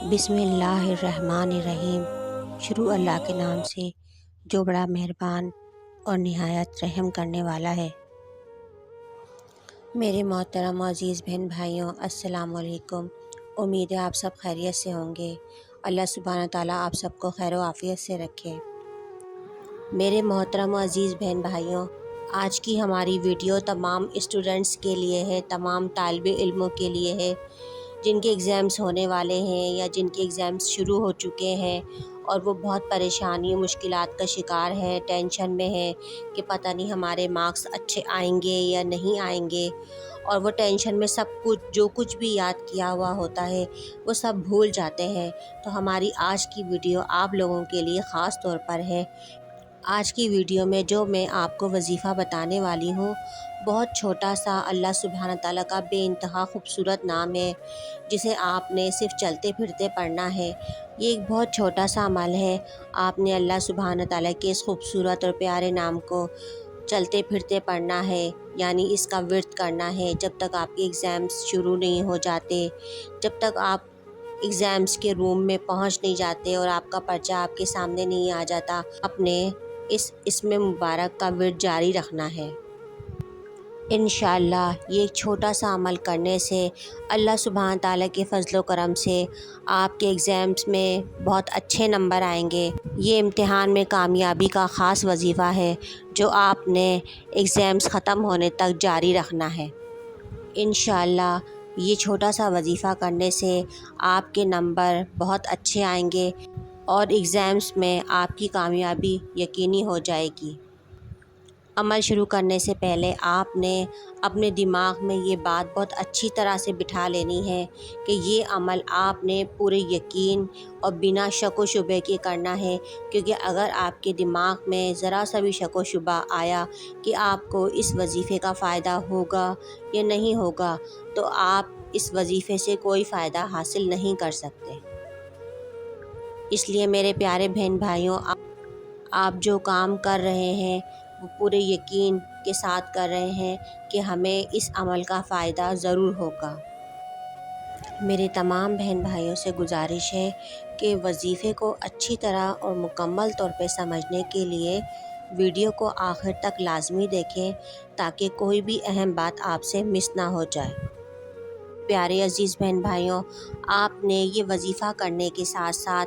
बिस्मिल्लाहिर्रहमानिर्रहीम। शुरू अल्लाह के नाम से जो बड़ा मेहरबान और निहायत रहम करने वाला है। मेरे मोहतरम और अज़ीज़ बहन भाइयों, अस्सलाम वालेकुम। उम्मीद है आप सब खैरियत से होंगे। अल्लाह सुब्हानहू तआला आप सबको खैर व आफ़ियत से रखे। मेरे मोहतरम और अज़ीज़ बहन भाइयों, आज की हमारी वीडियो तमाम स्टूडेंट्स के लिए है, तमाम तालिबे इल्मों के लिए है जिनके एग्ज़ाम्स होने वाले हैं या जिनके एग्ज़ाम्स शुरू हो चुके हैं और वो बहुत परेशानी मुश्किलात का शिकार है, टेंशन में है कि पता नहीं हमारे मार्क्स अच्छे आएंगे या नहीं आएंगे, और वो टेंशन में सब कुछ जो कुछ भी याद किया हुआ होता है वो सब भूल जाते हैं। तो हमारी आज की वीडियो आप लोगों के लिए ख़ास तौर पर है। आज की वीडियो में जो मैं आपको वजीफ़ा बताने वाली हूँ बहुत छोटा सा अल्लाह सुब्हान ताला का बेइंतहा खूबसूरत नाम है जिसे आपने सिर्फ चलते फिरते पढ़ना है। ये एक बहुत छोटा सा अमल है। आपने अल्लाह सुब्हान ताला के इस खूबसूरत और प्यारे नाम को चलते फिरते पढ़ना है, यानी इसका विर्द करना है जब तक आपके एग्ज़ाम्स शुरू नहीं हो जाते, जब तक आप एग्ज़ाम्स के रूम में पहुंच नहीं जाते और आपका पर्चा आपके सामने नहीं आ जाता। अपने इसमें मुबारक का विर्द जारी रखना है। इंशाअल्लाह ये एक छोटा सा अमल करने से अल्लाह सुब्हान ताला के फ़ज़ल व करम से आपके एग्ज़ाम्स में बहुत अच्छे नंबर आएंगे। ये इम्तिहान में कामयाबी का ख़ास वजीफ़ा है जो आपने एग्ज़ाम्स ख़त्म होने तक जारी रखना है। इंशाअल्लाह ये छोटा सा वजीफ़ा करने से आपके नंबर बहुत अच्छे आएंगे और एग्ज़ाम्स में आपकी कामयाबी यकीनी हो जाएगी। अमल शुरू करने से पहले आपने अपने दिमाग में ये बात बहुत अच्छी तरह से बिठा लेनी है कि ये अमल आपने पूरे यकीन और बिना शक व शुबे के करना है, क्योंकि अगर आपके दिमाग में ज़रा सा भी शक व शुबा आया कि आपको इस वजीफ़े का फ़ायदा होगा या नहीं होगा तो आप इस वजीफ़े से कोई फ़ायदा हासिल नहीं कर सकते। इसलिए मेरे प्यारे बहन भाइयों, आप जो काम कर रहे हैं वो पूरे यकीन के साथ कर रहे हैं कि हमें इस अमल का फ़ायदा ज़रूर होगा। मेरे तमाम बहन भाइयों से गुजारिश है कि वजीफ़े को अच्छी तरह और मुकम्मल तौर पे समझने के लिए वीडियो को आखिर तक लाजमी देखें ताकि कोई भी अहम बात आपसे मिस ना हो जाए। प्यारे अज़ीज़ बहन भाइयों, आपने ये वजीफ़ा करने के साथ साथ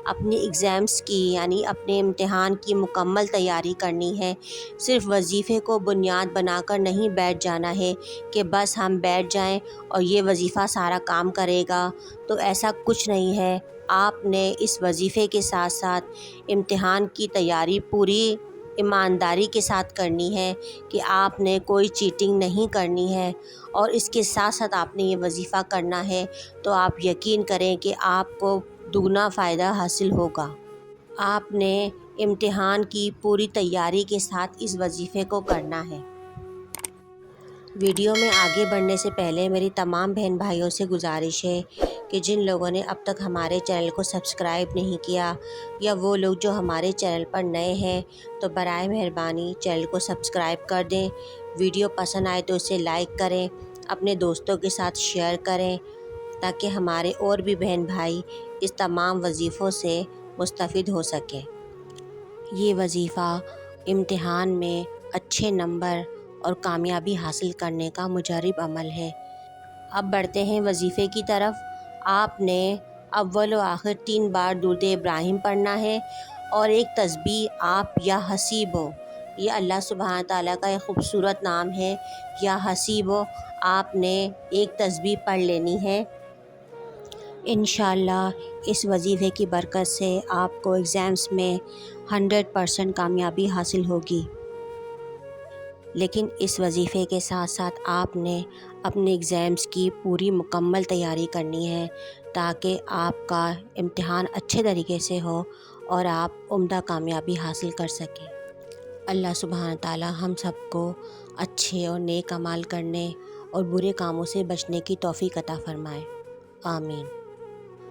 अपने एग्ज़ाम्स की यानी अपने इम्तिहान की मुकम्मल तैयारी करनी है। सिर्फ़ वजीफ़े को बुनियाद बनाकर नहीं बैठ जाना है कि बस हम बैठ जाएं और ये वजीफ़ा सारा काम करेगा, तो ऐसा कुछ नहीं है। आपने इस वजीफ़े के साथ साथ इम्तिहान की तैयारी पूरी ईमानदारी के साथ करनी है कि आपने कोई चीटिंग नहीं करनी है, और इसके साथ साथ आपने ये वजीफ़ा करना है तो आप यकीन करें कि आपको दुगना फ़ायदा हासिल होगा। आपने इम्तिहान की पूरी तैयारी के साथ इस वजीफ़े को करना है। वीडियो में आगे बढ़ने से पहले मेरी तमाम बहन भाइयों से गुजारिश है कि जिन लोगों ने अब तक हमारे चैनल को सब्सक्राइब नहीं किया या वो लोग जो हमारे चैनल पर नए हैं तो बराए मेहरबानी चैनल को सब्सक्राइब कर दें। वीडियो पसंद आए तो इसे लाइक करें, अपने दोस्तों के साथ शेयर करें ताकि हमारे और भी बहन भाई इस तमाम वजीफ़ों से मुस्तफ़िद हो सकें। ये वजीफ़ा इम्तिहान में अच्छे नंबर और कामयाबी हासिल करने का मुजर्रब अमल है। अब बढ़ते हैं वजीफ़े की तरफ। आपने अव्वल व आखिर 3 बार दुरूद इब्राहिम पढ़ना है और एक तस्बीह आप या हसीबो, ये अल्लाह सुब्हान ताला का एक खूबसूरत नाम है, या हसीबो आपने एक तस्बीह पढ़ लेनी है। इंशाअल्लाह इस वजीफ़े की बरकत से आपको एग्ज़ाम्स में 100% कामयाबी हासिल होगी। लेकिन इस वजीफ़े के साथ साथ आपने अपने एग्ज़ाम्स की पूरी मुकम्मल तैयारी करनी है ताकि आपका इम्तिहान अच्छे तरीके से हो और आप उम्दा कामयाबी हासिल कर सकें। अल्लाह सुब्हान ताला हम सबको अच्छे और नेक अमाल करने और बुरे कामों से बचने की तौफ़ीक़ अता फ़रमाए। आमीन।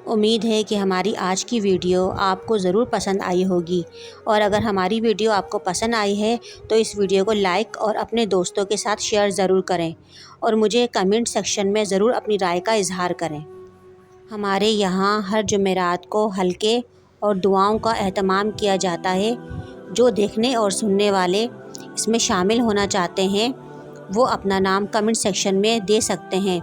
امید ہے کہ ہماری آج کی ویڈیو آپ کو ضرور پسند آئی ہوگی، اور اگر ہماری ویڈیو آپ کو پسند آئی ہے تو اس ویڈیو کو لائک اور اپنے دوستوں کے ساتھ شیئر ضرور کریں، اور مجھے کمنٹ سیکشن میں ضرور اپنی رائے کا اظہار کریں۔ ہمارے یہاں ہر جمعرات کو حلقے اور دعاؤں کا اہتمام کیا جاتا ہے۔ جو دیکھنے اور سننے والے اس میں شامل ہونا چاہتے ہیں وہ اپنا نام کمنٹ سیکشن میں دے سکتے ہیں۔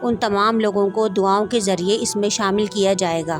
ان تمام لوگوں کو دعاؤں کے ذریعے اس میں شامل کیا جائے گا۔